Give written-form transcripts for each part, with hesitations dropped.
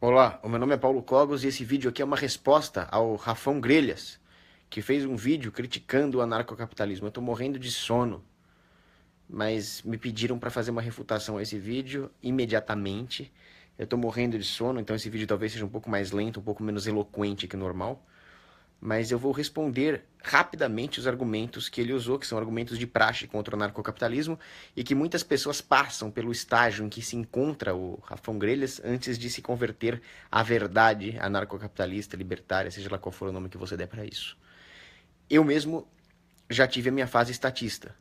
Olá, o meu nome é Paulo Cogos e esse vídeo aqui é uma resposta ao Rafão Grelhas, que fez um vídeo criticando o anarcocapitalismo. Eu tô morrendo de sono, mas me pediram para fazer uma refutação a esse vídeo imediatamente. Eu tô morrendo de sono, então esse vídeo talvez seja um pouco mais lento, um pouco menos eloquente que o normal. Mas eu vou responder rapidamente os argumentos que ele usou, que são argumentos de praxe contra o anarcocapitalismo, e que muitas pessoas passam pelo estágio em que se encontra o Rafão Grelhas antes de se converter à verdade anarcocapitalista, libertária, seja lá qual for o nome que você der para isso. Eu mesmo já tive a minha fase estatista.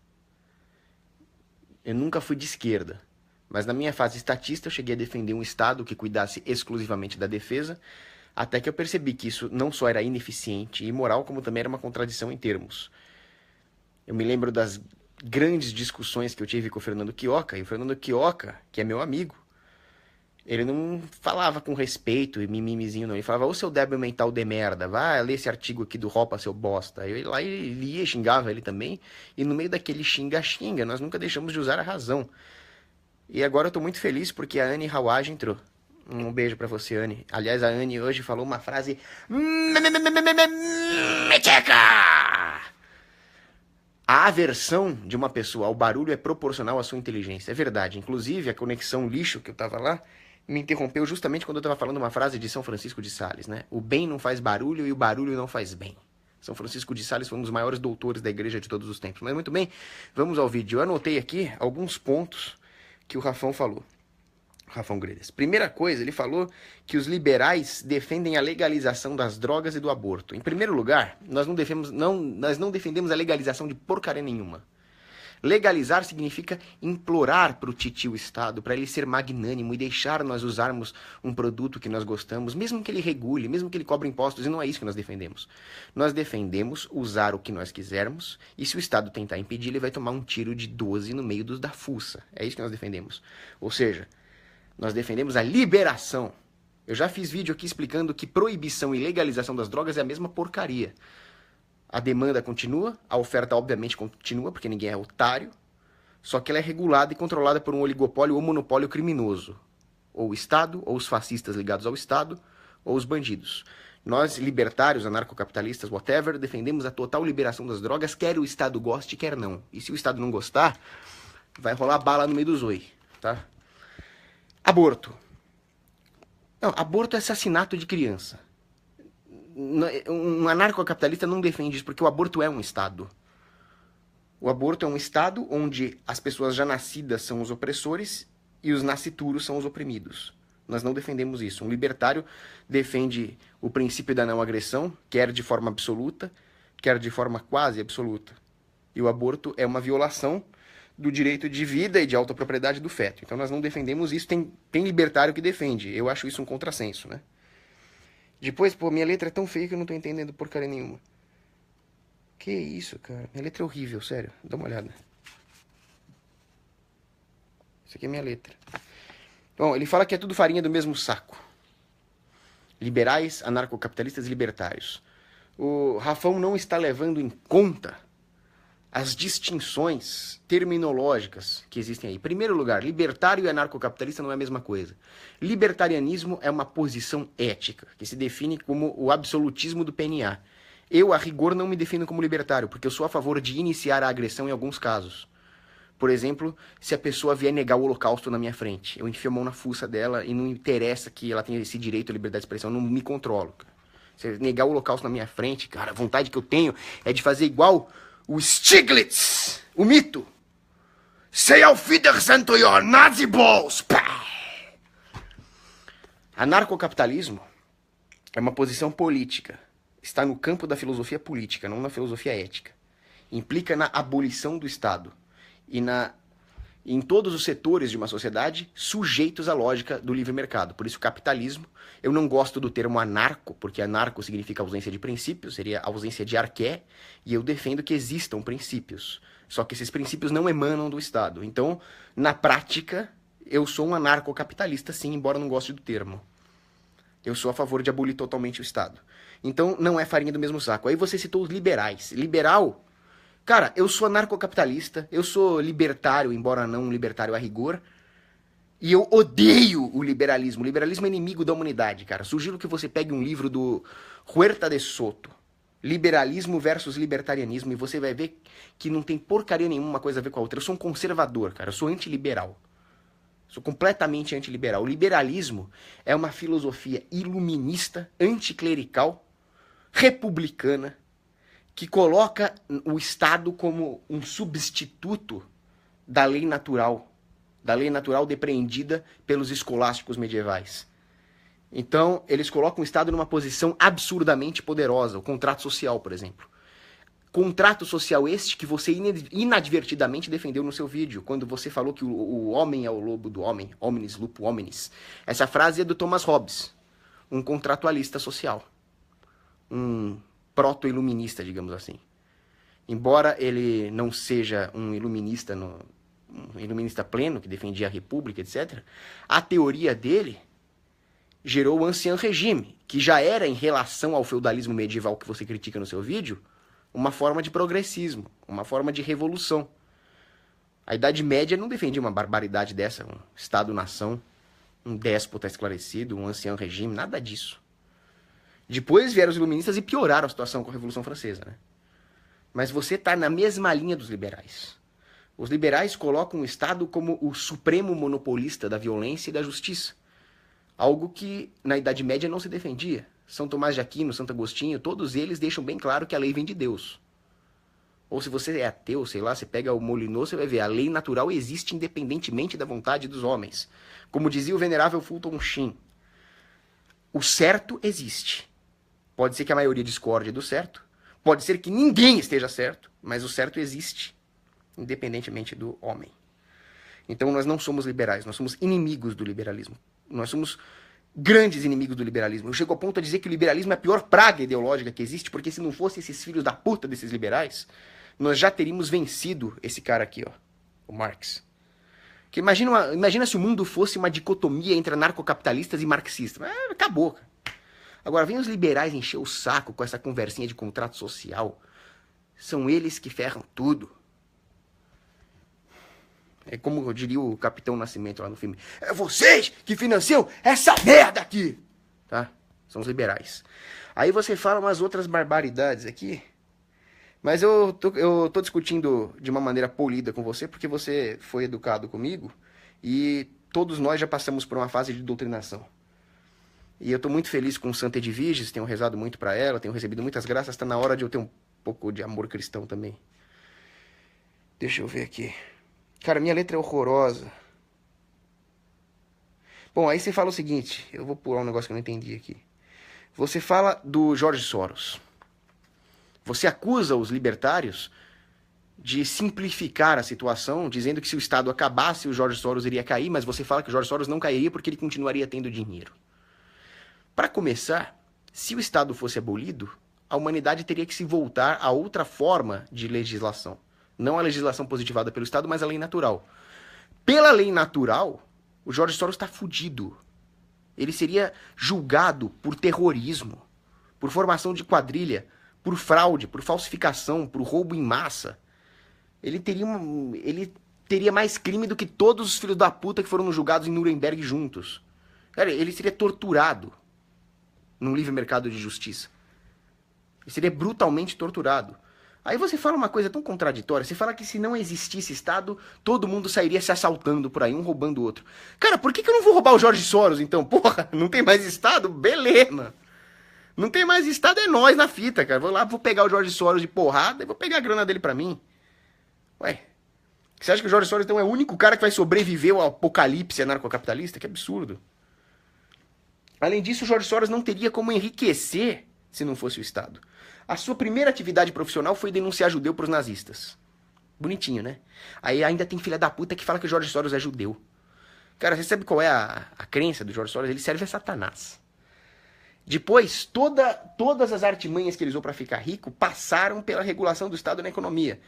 Eu nunca fui de esquerda, mas na minha fase estatista eu cheguei a defender um Estado que cuidasse exclusivamente da defesa, até que eu percebi que isso não só era ineficiente e imoral, como também era uma contradição em termos. Eu me lembro das grandes discussões que eu tive com o Fernando Quioca, e o Fernando Quioca, que é meu amigo, ele não falava com respeito e mimimizinho, não. Ele falava, ô seu débil mental de merda, vai ler esse artigo aqui do Ropa, seu bosta. Eu ia lá e lia, xingava ele também, e no meio daquele xinga-xinga, nós nunca deixamos de usar a razão. E agora eu tô muito feliz porque a Anne Hawaj entrou. Um beijo pra você, Anne. Aliás, a Anne hoje falou uma frase meteca! A aversão de uma pessoa ao barulho é proporcional à sua inteligência. É verdade. Inclusive, a conexão lixo que eu tava lá me interrompeu justamente quando eu tava falando uma frase de São Francisco de Sales, né? O bem não faz barulho e o barulho não faz bem. São Francisco de Sales foi um dos maiores doutores da igreja de todos os tempos. Mas muito bem, vamos ao vídeo. Eu anotei aqui alguns pontos que o Rafão falou. Rafão Grelhas. Primeira coisa, ele falou que os liberais defendem a legalização das drogas e do aborto. Em primeiro lugar, nós não defendemos a legalização de porcaria nenhuma. Legalizar significa implorar para o titio Estado, para ele ser magnânimo e deixar nós usarmos um produto que nós gostamos, mesmo que ele regule, mesmo que ele cobre impostos, e não é isso que nós defendemos. Nós defendemos usar o que nós quisermos, e se o Estado tentar impedir, ele vai tomar um tiro de 12 no meio da fuça. É isso que nós defendemos. Ou seja, nós defendemos a liberação. Eu já fiz vídeo aqui explicando que proibição e legalização das drogas é a mesma porcaria. A demanda continua, a oferta obviamente continua, porque ninguém é otário, só que ela é regulada e controlada por um oligopólio ou monopólio criminoso. Ou o Estado, ou os fascistas ligados ao Estado, ou os bandidos. Nós, libertários, anarcocapitalistas, whatever, defendemos a total liberação das drogas, quer o Estado goste, quer não. E se o Estado não gostar, vai rolar bala no meio do zoi, tá? Aborto. Não, aborto é assassinato de criança. Um anarcocapitalista não defende isso, porque o aborto é um Estado. O aborto é um Estado onde as pessoas já nascidas são os opressores e os nascituros são os oprimidos. Nós não defendemos isso. Um libertário defende o princípio da não agressão, quer de forma absoluta, quer de forma quase absoluta. E o aborto é uma violação do direito de vida e de autopropriedade do feto. Então nós não defendemos isso, tem libertário que defende. Eu acho isso um contrassenso, né? Depois, pô, minha letra é tão feia que eu não tô entendendo porcaria nenhuma. Que isso, cara? Minha letra é horrível, sério. Dá uma olhada. Isso aqui é minha letra. Bom, ele fala que é tudo farinha do mesmo saco. Liberais, anarcocapitalistas e libertários. O Rafão não está levando em conta as distinções terminológicas que existem aí. Em primeiro lugar, libertário e anarcocapitalista não é a mesma coisa. Libertarianismo é uma posição ética, que se define como o absolutismo do PNA. Eu, a rigor, não me defino como libertário, porque eu sou a favor de iniciar a agressão em alguns casos. Por exemplo, se a pessoa vier negar o holocausto na minha frente, eu enfio a mão na fuça dela e não interessa que ela tenha esse direito à liberdade de expressão, eu não me controlo. Se negar o holocausto na minha frente, cara, a vontade que eu tenho é de fazer igual o Stiglitz, o mito. Say auf Wiedersehen to your Nazi balls. Pá! Anarcocapitalismo é uma posição política. Está no campo da filosofia política, não na filosofia ética. Implica na abolição do Estado e em todos os setores de uma sociedade sujeitos à lógica do livre mercado. Por isso, capitalismo. Eu não gosto do termo anarco, porque anarco significa ausência de princípios, seria ausência de arqué, e eu defendo que existam princípios. Só que esses princípios não emanam do Estado. Então, na prática, eu sou um anarcocapitalista, sim, embora não goste do termo. Eu sou a favor de abolir totalmente o Estado. Então, não é farinha do mesmo saco. Aí você citou os liberais. Liberal, cara, eu sou anarcocapitalista, eu sou libertário, embora não um libertário a rigor, E eu odeio o liberalismo. O liberalismo é inimigo da humanidade, cara. Sugiro que você pegue um livro do Huerta de Soto. Liberalismo versus libertarianismo. E você vai ver que não tem porcaria nenhuma uma coisa a ver com a outra. Eu sou um conservador, cara. Eu sou antiliberal. Sou completamente antiliberal. O liberalismo é uma filosofia iluminista, anticlerical, republicana, que coloca o Estado como um substituto da lei natural depreendida pelos escolásticos medievais. Então, eles colocam o Estado numa posição absurdamente poderosa, o contrato social, por exemplo. Contrato social este que você inadvertidamente defendeu no seu vídeo, quando você falou que o homem é o lobo do homem, hominis lupo hominis. Essa frase é do Thomas Hobbes, um contratualista social, um proto-iluminista, digamos assim. Embora ele não seja um iluminista pleno, que defendia a república, etc., a teoria dele gerou o Ancien Regime, que já era, em relação ao feudalismo medieval que você critica no seu vídeo, uma forma de progressismo, uma forma de revolução. A Idade Média não defendia uma barbaridade dessa, um Estado-nação, um déspota esclarecido, um Ancien Regime, nada disso. Depois vieram os iluministas e pioraram a situação com a Revolução Francesa, né? Mas você está na mesma linha dos liberais. Os liberais colocam o Estado como o supremo monopolista da violência e da justiça. Algo que na Idade Média não se defendia. São Tomás de Aquino, Santo Agostinho, todos eles deixam bem claro que a lei vem de Deus. Ou se você é ateu, sei lá, você pega o Molineux, você vai ver, a lei natural existe independentemente da vontade dos homens. Como dizia o venerável Fulton Sheen, o certo existe. Pode ser que a maioria discorde do certo, pode ser que ninguém esteja certo, mas o certo existe, independentemente do homem. Então nós não somos liberais, nós somos inimigos do liberalismo. Nós somos grandes inimigos do liberalismo. Eu chego ao ponto a dizer que o liberalismo é a pior praga ideológica que existe, porque se não fosse esses filhos da puta desses liberais, nós já teríamos vencido esse cara aqui, ó, o Marx. Que imagina se o mundo fosse uma dicotomia entre anarcocapitalistas e marxistas. Acabou, cara. Agora, vem os liberais encher o saco com essa conversinha de contrato social. São eles que ferram tudo. É como eu diria o Capitão Nascimento lá no filme. É vocês que financiam essa merda aqui. Tá? São os liberais. Aí você fala umas outras barbaridades aqui. Mas eu tô discutindo de uma maneira polida com você, porque você foi educado comigo. E todos nós já passamos por uma fase de doutrinação. E eu tô muito feliz com Santa Edviges, tenho rezado muito para ela, tenho recebido muitas graças. Tá na hora de eu ter um pouco de amor cristão também. Deixa eu ver aqui. Cara, minha letra é horrorosa. Bom, aí você fala o seguinte. Eu vou pular um negócio que eu não entendi aqui. Você fala do George Soros. Você acusa os libertários de simplificar a situação, dizendo que se o Estado acabasse, o George Soros iria cair, mas você fala que o George Soros não cairia porque ele continuaria tendo dinheiro. Para começar, se o Estado fosse abolido, a humanidade teria que se voltar a outra forma de legislação. Não a legislação positivada pelo Estado, mas a lei natural. Pela lei natural, o George Soros está fudido. Ele seria julgado por terrorismo, por formação de quadrilha, por fraude, por falsificação, por roubo em massa. Ele teria mais crime do que todos os filhos da puta que foram julgados em Nuremberg juntos. Cara, ele seria torturado num livre mercado de justiça. Ele seria brutalmente torturado. Aí você fala uma coisa tão contraditória. Você fala que se não existisse Estado, todo mundo sairia se assaltando por aí, um roubando o outro. Cara, por que eu não vou roubar o George Soros, então? Porra, não tem mais Estado? Beleza. Não tem mais Estado, é nós na fita, cara. Vou lá, vou pegar o George Soros de porrada e vou pegar a grana dele pra mim. Ué, você acha que o George Soros então é o único cara que vai sobreviver ao apocalipse anarcocapitalista? Que absurdo. Além disso, o George Soros não teria como enriquecer se não fosse o Estado. A sua primeira atividade profissional foi denunciar judeu pros nazistas. Bonitinho, né? Aí ainda tem filha da puta que fala que o George Soros é judeu. Cara, você sabe qual é a crença do George Soros? Ele serve a Satanás. Depois, todas as artimanhas que ele usou para ficar rico passaram pela regulação do Estado na economia.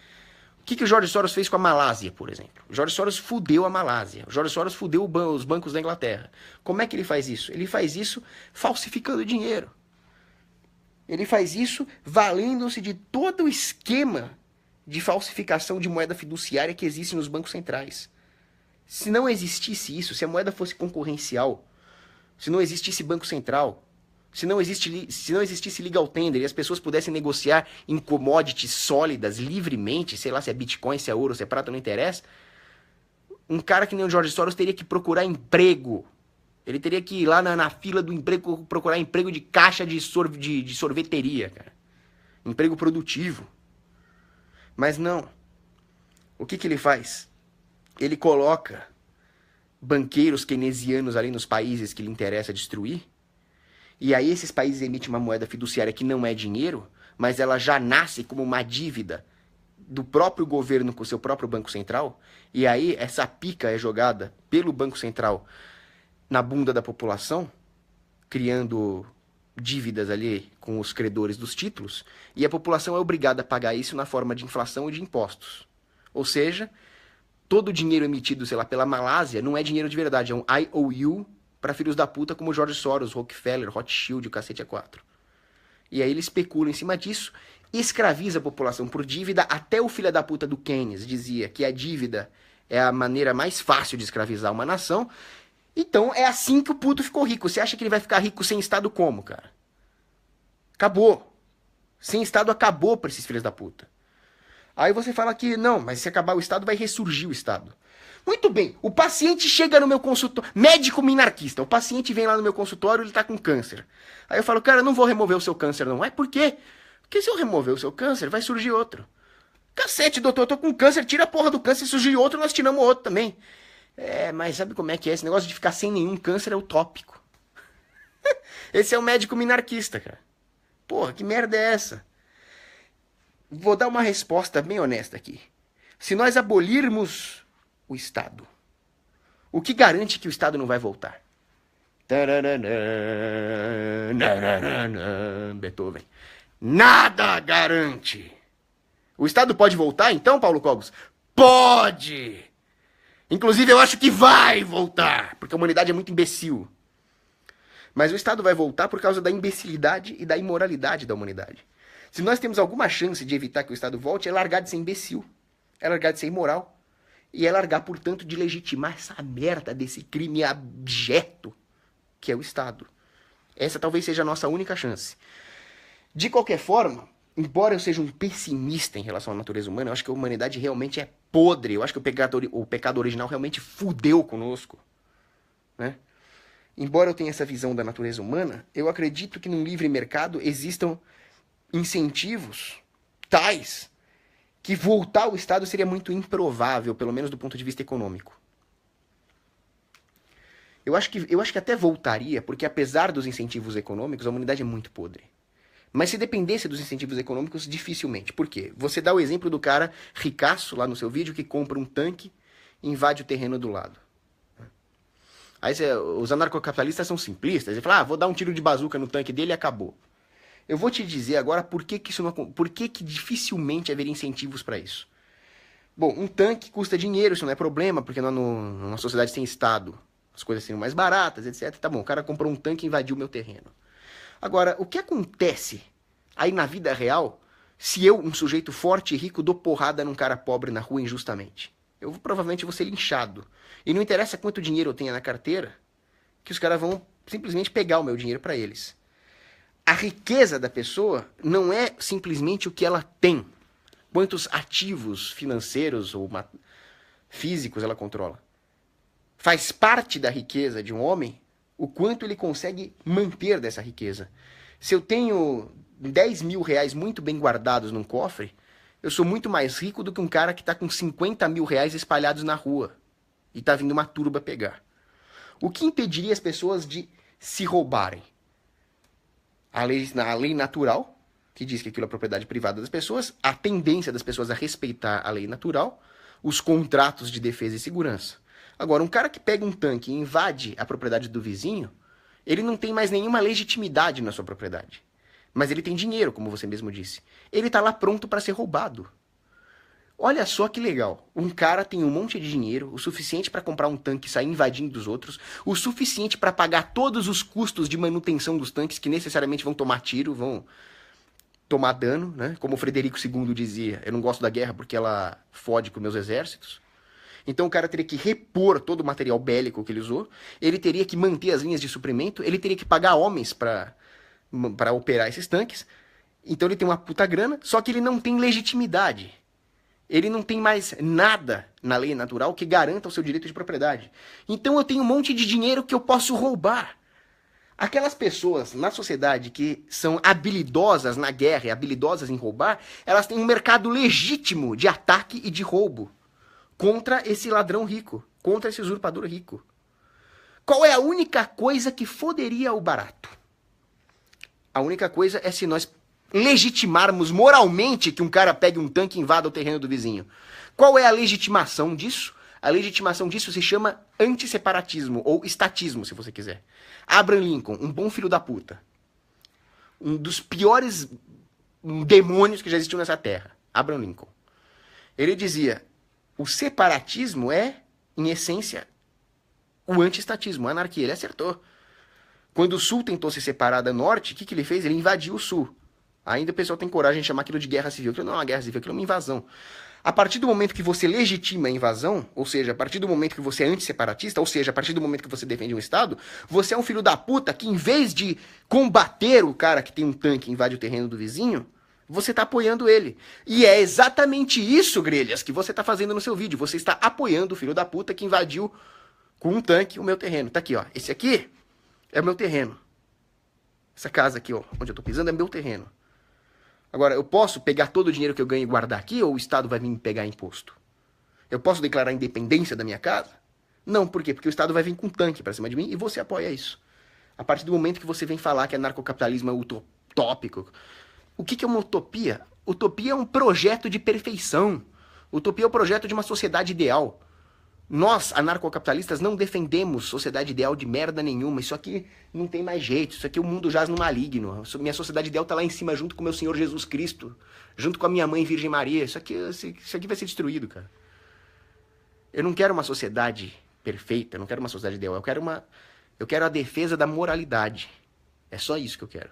O que o George Soros fez com a Malásia, por exemplo? O George Soros fudeu a Malásia. O George Soros fudeu os bancos da Inglaterra. Como é que ele faz isso? Ele faz isso falsificando dinheiro. Ele faz isso valendo-se de todo o esquema de falsificação de moeda fiduciária que existe nos bancos centrais. Se não existisse isso, se a moeda fosse concorrencial, se não existisse Banco Central, se não existisse legal tender e as pessoas pudessem negociar em commodities sólidas livremente, sei lá se é Bitcoin, se é ouro, se é prata, não interessa, um cara que nem o George Soros teria que procurar emprego. Ele teria que ir lá na fila do emprego procurar emprego de caixa de sorveteria, cara. Emprego produtivo. Mas não. O que ele faz? Ele coloca banqueiros keynesianos ali nos países que lhe interessa destruir. E aí esses países emitem uma moeda fiduciária que não é dinheiro, mas ela já nasce como uma dívida do próprio governo com o seu próprio Banco Central. E aí essa pica é jogada pelo Banco Central na bunda da população, criando dívidas ali com os credores dos títulos, e a população é obrigada a pagar isso na forma de inflação e de impostos. Ou seja, todo o dinheiro emitido, sei lá, pela Malásia não é dinheiro de verdade, é um IOU para filhos da puta como George Soros, Rockefeller, Rothschild, o cacete é 4. E aí ele especula em cima disso, escraviza a população por dívida, até o filho da puta do Keynes dizia que a dívida é a maneira mais fácil de escravizar uma nação. Então é assim que o puto ficou rico. Você acha que ele vai ficar rico sem Estado como, cara? Acabou. Sem Estado acabou pra esses filhos da puta. Aí você fala que não, mas se acabar o Estado vai ressurgir o Estado. Muito bem, o paciente chega no meu consultório, médico minarquista, o paciente vem lá no meu consultório, ele tá com câncer. Aí eu falo, cara, eu não vou remover o seu câncer não. Por quê? Porque se eu remover o seu câncer, vai surgir outro. Cacete, doutor, eu tô com câncer, tira a porra do câncer, surgir outro, nós tiramos outro também. Mas sabe como é que é? Esse negócio de ficar sem nenhum câncer é utópico. Esse é o médico minarquista, cara. Porra, que merda é essa? Vou dar uma resposta bem honesta aqui. Se nós abolirmos o Estado, o que garante que o Estado não vai voltar? Beethoven. Nada garante. O Estado pode voltar então, Paulo Cogos? Pode! Inclusive eu acho que vai voltar, porque a humanidade é muito imbecil. Mas o Estado vai voltar por causa da imbecilidade e da imoralidade da humanidade. Se nós temos alguma chance de evitar que o Estado volte, é largar de ser imbecil, é largar de ser imoral, e é largar, portanto, de legitimar essa merda desse crime abjeto que é o Estado. Essa talvez seja a nossa única chance. De qualquer forma, embora eu seja um pessimista em relação à natureza humana, eu acho que a humanidade realmente é podre. Eu acho que o pecado original realmente fudeu conosco, né? Embora eu tenha essa visão da natureza humana, eu acredito que num livre mercado existam incentivos tais que voltar ao Estado seria muito improvável, pelo menos do ponto de vista econômico. Eu acho que até voltaria, porque apesar dos incentivos econômicos, a humanidade é muito podre. Mas se dependesse dos incentivos econômicos, dificilmente. Por quê? Você dá o exemplo do cara ricaço lá no seu vídeo que compra um tanque e invade o terreno do lado. Aí os anarcocapitalistas são simplistas. Ele fala, vou dar um tiro de bazuca no tanque dele e acabou. Eu vou te dizer agora por que dificilmente haveria incentivos para isso. Bom, um tanque custa dinheiro, isso não é problema, porque numa sociedade sem Estado as coisas seriam mais baratas, etc. Tá bom, o cara comprou um tanque e invadiu o meu terreno. Agora, o que acontece aí na vida real se eu, um sujeito forte e rico, dou porrada num cara pobre na rua injustamente? Eu provavelmente vou ser linchado. E não interessa quanto dinheiro eu tenha na carteira, que os caras vão simplesmente pegar o meu dinheiro para eles. A riqueza da pessoa não é simplesmente o que ela tem. Quantos ativos financeiros ou físicos ela controla. Faz parte da riqueza de um homem o quanto ele consegue manter dessa riqueza. Se eu tenho 10 mil reais muito bem guardados num cofre, eu sou muito mais rico do que um cara que está com 50 mil reais espalhados na rua e está vindo uma turba pegar. O que impediria as pessoas de se roubarem? A lei natural, que diz que aquilo é propriedade privada das pessoas, a tendência das pessoas a respeitar a lei natural, os contratos de defesa e segurança. Agora, um cara que pega um tanque e invade a propriedade do vizinho, ele não tem mais nenhuma legitimidade na sua propriedade. Mas ele tem dinheiro, como você mesmo disse. Ele está lá pronto para ser roubado. Olha só que legal. Um cara tem um monte de dinheiro, o suficiente para comprar um tanque e sair invadindo os outros, o suficiente para pagar todos os custos de manutenção dos tanques, que necessariamente vão tomar tiro, vão tomar dano, né? Como o Frederico II dizia, eu não gosto da guerra porque ela fode com meus exércitos. Então o cara teria que repor todo o material bélico que ele usou, ele teria que manter as linhas de suprimento, ele teria que pagar homens para operar esses tanques. Então ele tem uma puta grana, só que ele não tem legitimidade. Ele não tem mais nada na lei natural que garanta o seu direito de propriedade. Então eu tenho um monte de dinheiro que eu posso roubar. Aquelas pessoas na sociedade que são habilidosas na guerra e habilidosas em roubar, elas têm um mercado legítimo de ataque e de roubo contra esse ladrão rico, contra esse usurpador rico. Qual é a única coisa que foderia o barato? A única coisa é se nós legitimarmos moralmente que um cara pegue um tanque e invada o terreno do vizinho. Qual é a legitimação disso? A legitimação disso se chama antisseparatismo, ou estatismo, se você quiser. Abraham Lincoln, um bom filho da puta. Um dos piores demônios que já existiu nessa terra. Abraham Lincoln. Ele dizia, o separatismo é, em essência, o anti-estatismo, a anarquia. Ele acertou. Quando o Sul tentou se separar da Norte, o que ele fez? Ele invadiu o Sul. Ainda o pessoal tem coragem de chamar aquilo de guerra civil. Aquilo não é uma guerra civil, aquilo é uma invasão. A partir do momento que você legitima a invasão, ou seja, a partir do momento que você é antisseparatista, ou seja, a partir do momento que você defende um Estado, você é um filho da puta que, em vez de combater o cara que tem um tanque e invade o terreno do vizinho, você tá apoiando ele. E é exatamente isso, grelhas, que você tá fazendo no seu vídeo. Você está apoiando o filho da puta que invadiu com um tanque o meu terreno. Tá aqui, ó. Esse aqui é o meu terreno. Essa casa aqui, ó, onde eu tô pisando, é meu terreno. Agora, eu posso pegar todo o dinheiro que eu ganho e guardar aqui, ou o Estado vai vir me pegar imposto? Eu posso declarar a independência da minha casa? Não, por quê? Porque o Estado vai vir com um tanque pra cima de mim e você apoia isso. A partir do momento que você vem falar que anarcocapitalismo é utópico. O que é uma utopia? Utopia é um projeto de perfeição. Utopia é o projeto de uma sociedade ideal. Nós, anarcocapitalistas, não defendemos sociedade ideal de merda nenhuma. Isso aqui não tem mais jeito. Isso aqui o mundo jaz no maligno. Minha sociedade ideal tá lá em cima junto com o meu Senhor Jesus Cristo. Junto com a minha mãe Virgem Maria. Isso aqui vai ser destruído, cara. Eu não quero uma sociedade perfeita. Eu não quero uma sociedade ideal. Eu quero a defesa da moralidade. É só isso que eu quero.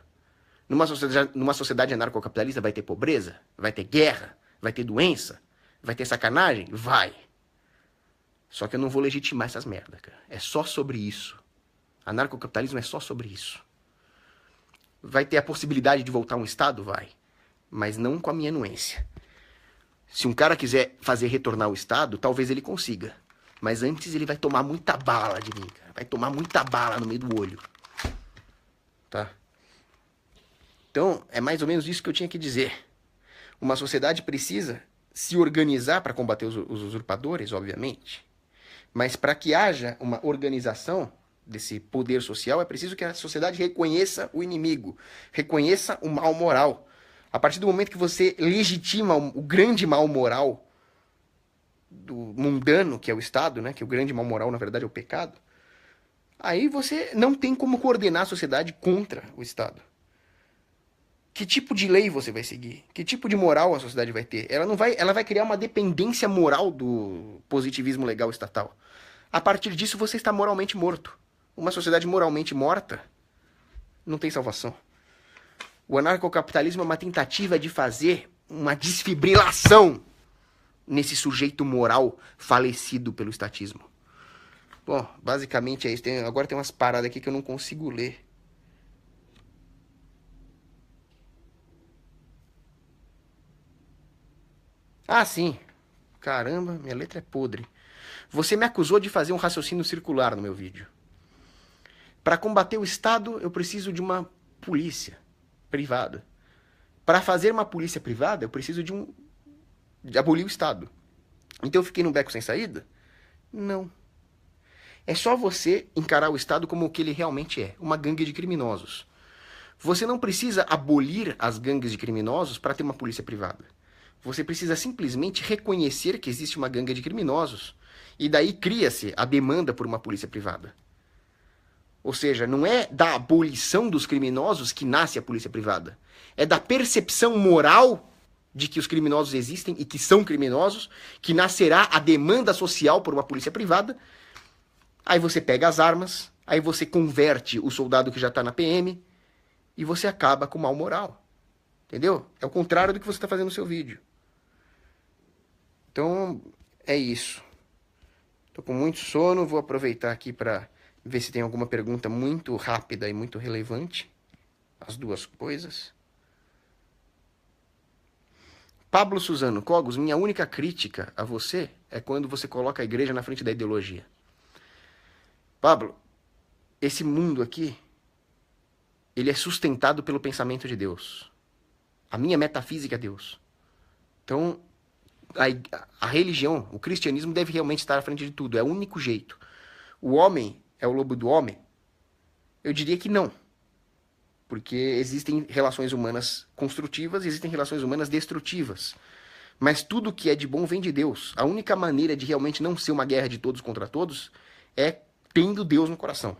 Numa sociedade anarcocapitalista vai ter pobreza? Vai ter guerra? Vai ter doença? Vai ter sacanagem? Vai. Só que eu não vou legitimar essas merdas, cara. É só sobre isso. Anarcocapitalismo é só sobre isso. Vai ter a possibilidade de voltar a um Estado? Vai. Mas não com a minha anuência. Se um cara quiser fazer retornar o Estado, talvez ele consiga. Mas antes ele vai tomar muita bala de mim, cara. Vai tomar muita bala no meio do olho. Tá? Então, é mais ou menos isso que eu tinha que dizer. Uma sociedade precisa se organizar para combater os usurpadores, obviamente. Mas para que haja uma organização desse poder social, é preciso que a sociedade reconheça o inimigo, reconheça o mal moral. A partir do momento que você legitima o grande mal moral do mundano, que é o Estado, né? Que o grande mal moral, na verdade, é o pecado, aí você não tem como coordenar a sociedade contra o Estado. Que tipo de lei você vai seguir? Que tipo de moral a sociedade vai ter? Ela vai criar uma dependência moral do positivismo legal estatal. A partir disso, você está moralmente morto. Uma sociedade moralmente morta não tem salvação. O anarcocapitalismo é uma tentativa de fazer uma desfibrilação nesse sujeito moral falecido pelo estatismo. Bom, basicamente é isso. Agora tem umas paradas aqui que eu não consigo ler. Ah, sim. Caramba, minha letra é podre. Você me acusou de fazer um raciocínio circular no meu vídeo. Para combater o Estado, eu preciso de uma polícia privada. Para fazer uma polícia privada, eu preciso de abolir o Estado. Então eu fiquei num beco sem saída? Não. É só você encarar o Estado como o que ele realmente é, uma gangue de criminosos. Você não precisa abolir as gangues de criminosos para ter uma polícia privada. Você precisa simplesmente reconhecer que existe uma gangue de criminosos. E daí cria-se a demanda por uma polícia privada. Ou seja, não é da abolição dos criminosos que nasce a polícia privada. É da percepção moral de que os criminosos existem e que são criminosos que nascerá a demanda social por uma polícia privada. Aí você pega as armas, aí você converte o soldado que já está na PM e você acaba com o mal moral. Entendeu? É o contrário do que você está fazendo no seu vídeo. Então, é isso. Tô com muito sono, vou aproveitar aqui para ver se tem alguma pergunta muito rápida e muito relevante. As duas coisas. Pablo Suzano, Cogos, minha única crítica a você é quando você coloca a igreja na frente da ideologia. Pablo, esse mundo aqui, ele é sustentado pelo pensamento de Deus. A minha metafísica é Deus. Então, a religião, o cristianismo deve realmente estar à frente de tudo. É o único jeito. O homem é o lobo do homem? Eu diria que não. Porque existem relações humanas construtivas e existem relações humanas destrutivas. Mas tudo que é de bom vem de Deus. A única maneira de realmente não ser uma guerra de todos contra todos é tendo Deus no coração.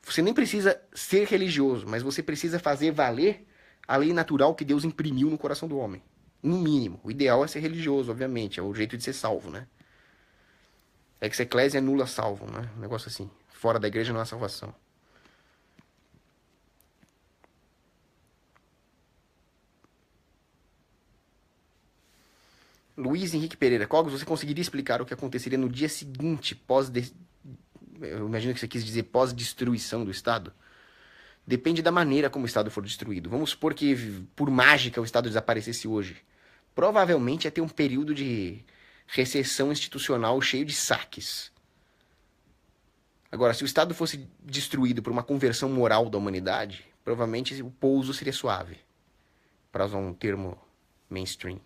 Você nem precisa ser religioso, mas você precisa fazer valer a lei natural que Deus imprimiu no coração do homem. No mínimo. O ideal é ser religioso, obviamente. É o jeito de ser salvo, né? Ex ecclesia nulla salvo, né? Um negócio assim. Fora da igreja não há salvação. Luiz Henrique Pereira. Cogos, você conseguiria explicar o que aconteceria no dia seguinte, eu imagino que você quis dizer pós-destruição do Estado? Depende da maneira como o Estado for destruído. Vamos supor que, por mágica, o Estado desaparecesse hoje. Provavelmente ia ter um período de recessão institucional cheio de saques. Agora, se o Estado fosse destruído por uma conversão moral da humanidade, provavelmente o pouso seria suave, para usar um termo mainstream.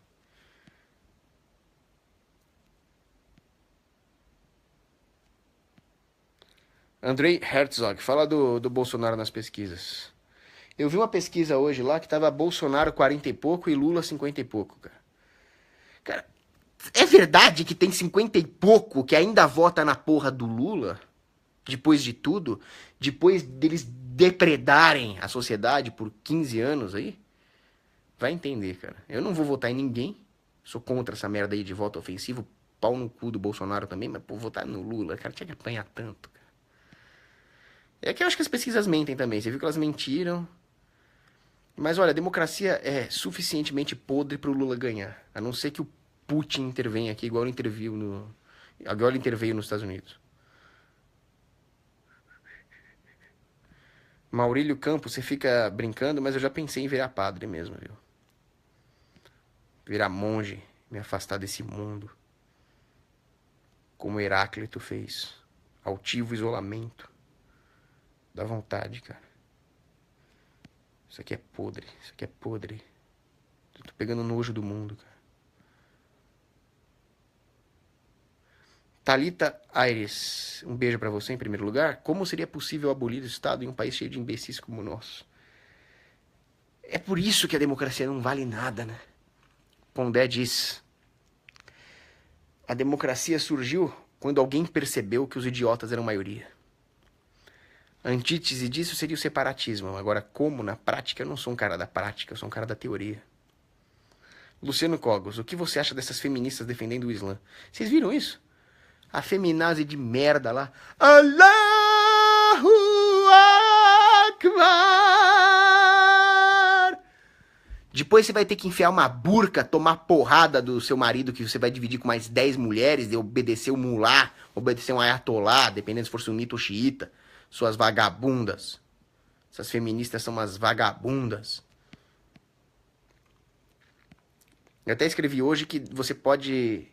Andrei Herzog, fala do Bolsonaro nas pesquisas. Eu vi uma pesquisa hoje lá que tava Bolsonaro 40 e pouco e Lula 50 e pouco, cara. Cara, é verdade que tem 50 e pouco que ainda vota na porra do Lula? Depois de tudo? Depois deles depredarem a sociedade por 15 anos aí? Vai entender, cara. Eu não vou votar em ninguém. Sou contra essa merda aí de voto ofensivo. Pau no cu do Bolsonaro também, mas vou votar no Lula. Cara, tinha que apanhar tanto, cara. É que eu acho que as pesquisas mentem também. Você viu que elas mentiram. Mas olha, a democracia é suficientemente podre pro Lula ganhar. A não ser que o Putin intervenha aqui, igual ele interveio nos Estados Unidos. Maurílio Campos, você fica brincando, mas eu já pensei em virar padre mesmo, viu? Virar monge, me afastar desse mundo. Como Heráclito fez. Altivo isolamento. Dá vontade, cara. Isso aqui é podre, isso aqui é podre. Eu tô pegando nojo do mundo, cara. Thalita Aires, um beijo pra você em primeiro lugar. Como seria possível abolir o Estado em um país cheio de imbecis como o nosso? É por isso que a democracia não vale nada, né? Pondé diz: a democracia surgiu quando alguém percebeu que os idiotas eram maioria. A antítese disso seria o separatismo. Agora, como na prática? Eu não sou um cara da prática, eu sou um cara da teoria. Luciano Cogos, o que você acha dessas feministas defendendo o Islã? Vocês viram isso? A feminazi de merda lá. Allahu Akbar! Depois você vai ter que enfiar uma burca, tomar porrada do seu marido, que você vai dividir com mais 10 mulheres, e obedecer o mulá, obedecer um ayatolá, dependendo se for sunita ou xiita. Suas vagabundas. Essas feministas são umas vagabundas. Eu até escrevi hoje que você pode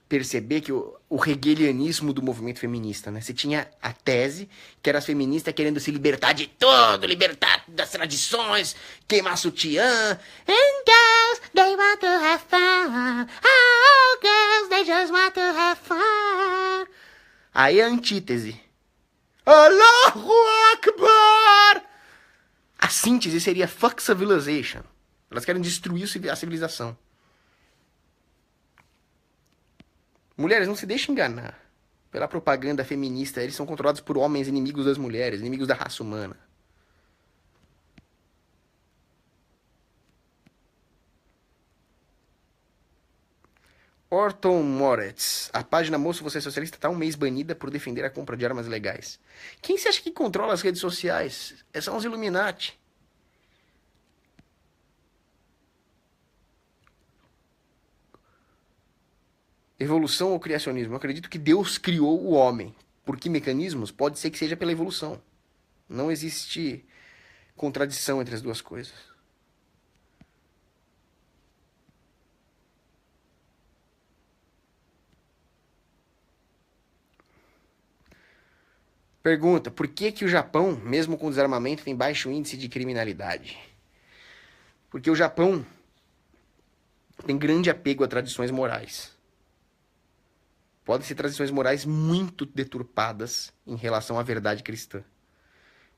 perceber que o hegelianismo do movimento feminista, né? Você tinha a tese que era as feministas querendo se libertar de tudo, libertar das tradições, queimar sutiã. And girls, they want to have fun. Oh, girls, they just want to have fun. Aí a antítese. Allahu Akbar! A síntese seria fuck civilization. Elas querem destruir a civilização. Mulheres, não se deixem enganar pela propaganda feminista. Eles são controlados por homens inimigos das mulheres, inimigos da raça humana. Orton Moritz. A página Moço Você é Socialista está um mês banida por defender a compra de armas legais. Quem você acha que controla as redes sociais? São os Illuminati. Evolução ou criacionismo? Eu acredito que Deus criou o homem. Por que mecanismos? Pode ser que seja pela evolução. Não existe contradição entre as duas coisas. Pergunta: por que que o Japão, mesmo com desarmamento, tem baixo índice de criminalidade? Porque o Japão tem grande apego a tradições morais. Podem ser tradições morais muito deturpadas em relação à verdade cristã.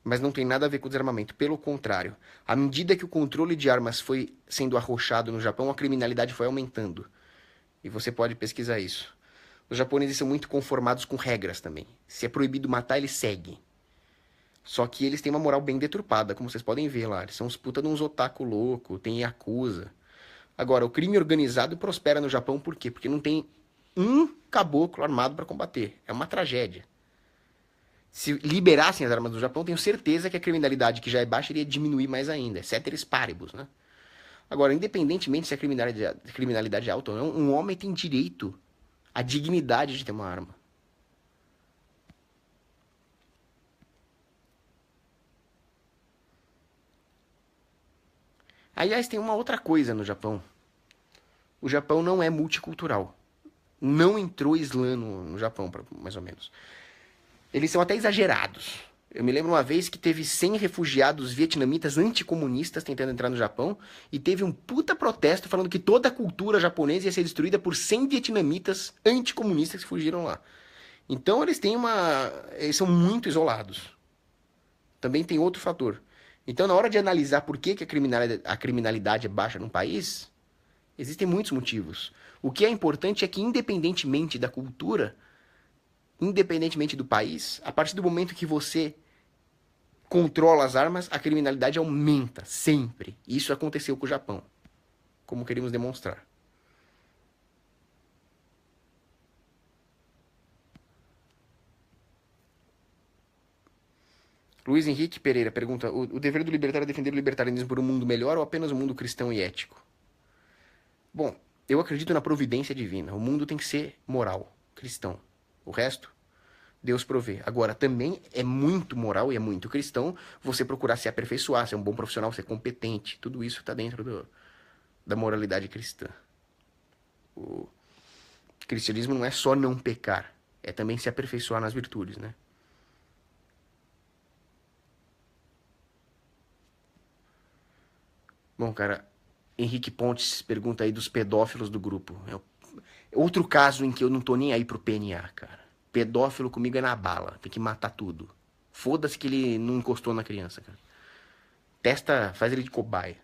Mas não tem nada a ver com o desarmamento. Pelo contrário, à medida que o controle de armas foi sendo arrochado no Japão, a criminalidade foi aumentando. E você pode pesquisar isso. Os japoneses são muito conformados com regras também. Se é proibido matar, eles seguem. Só que eles têm uma moral bem deturpada, como vocês podem ver lá. Eles são uns puta de uns otaku louco, tem Yakuza. Agora, o crime organizado prospera no Japão por quê? Porque não tem um caboclo armado para combater. É uma tragédia. Se liberassem as armas do Japão, tenho certeza que a criminalidade, que já é baixa, iria diminuir mais ainda. Ceteris paribus, né? Agora, independentemente se a criminalidade é alta ou não, um homem tem direito à dignidade de ter uma arma. Aliás, tem uma outra coisa no Japão. O Japão não é multicultural. Não entrou Islã no Japão, mais ou menos. Eles são até exagerados. Eu me lembro uma vez que teve 100 refugiados vietnamitas anticomunistas tentando entrar no Japão e teve um puta protesto falando que toda a cultura japonesa ia ser destruída por 100 vietnamitas anticomunistas que fugiram lá. Então eles têm uma... Eles são muito isolados. Também tem outro fator. Então, na hora de analisar por que a criminalidade é baixa num país, existem muitos motivos. O que é importante é que, independentemente da cultura, independentemente do país, a partir do momento que você controla as armas, a criminalidade aumenta, sempre. Isso aconteceu com o Japão, como queríamos demonstrar. Luiz Henrique Pereira pergunta: o dever do libertário é defender o libertarianismo por um mundo melhor ou apenas um mundo cristão e ético? Bom, eu acredito na providência divina. O mundo tem que ser moral, cristão. O resto, Deus provê. Agora, também é muito moral e é muito cristão você procurar se aperfeiçoar, ser um bom profissional, ser competente. Tudo isso está dentro da moralidade cristã. O cristianismo não é só não pecar, é também se aperfeiçoar nas virtudes, né? Bom, cara, Henrique Pontes pergunta aí dos pedófilos do grupo. É outro caso em que eu não tô nem aí pro PNA, cara. Pedófilo comigo é na bala, tem que matar tudo. Foda-se que ele não encostou na criança, cara. Testa, faz ele de cobaia.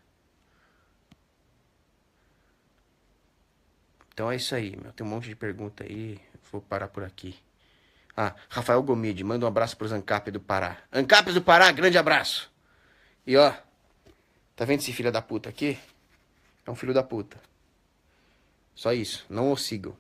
Então é isso aí, meu. Tem um monte de pergunta aí. Vou parar por aqui. Ah, Rafael Gomide, manda um abraço pros Ancap do Pará. Ancapes do Pará, grande abraço. E ó, tá vendo esse filho da puta aqui? É um filho da puta. Só isso, não o sigam.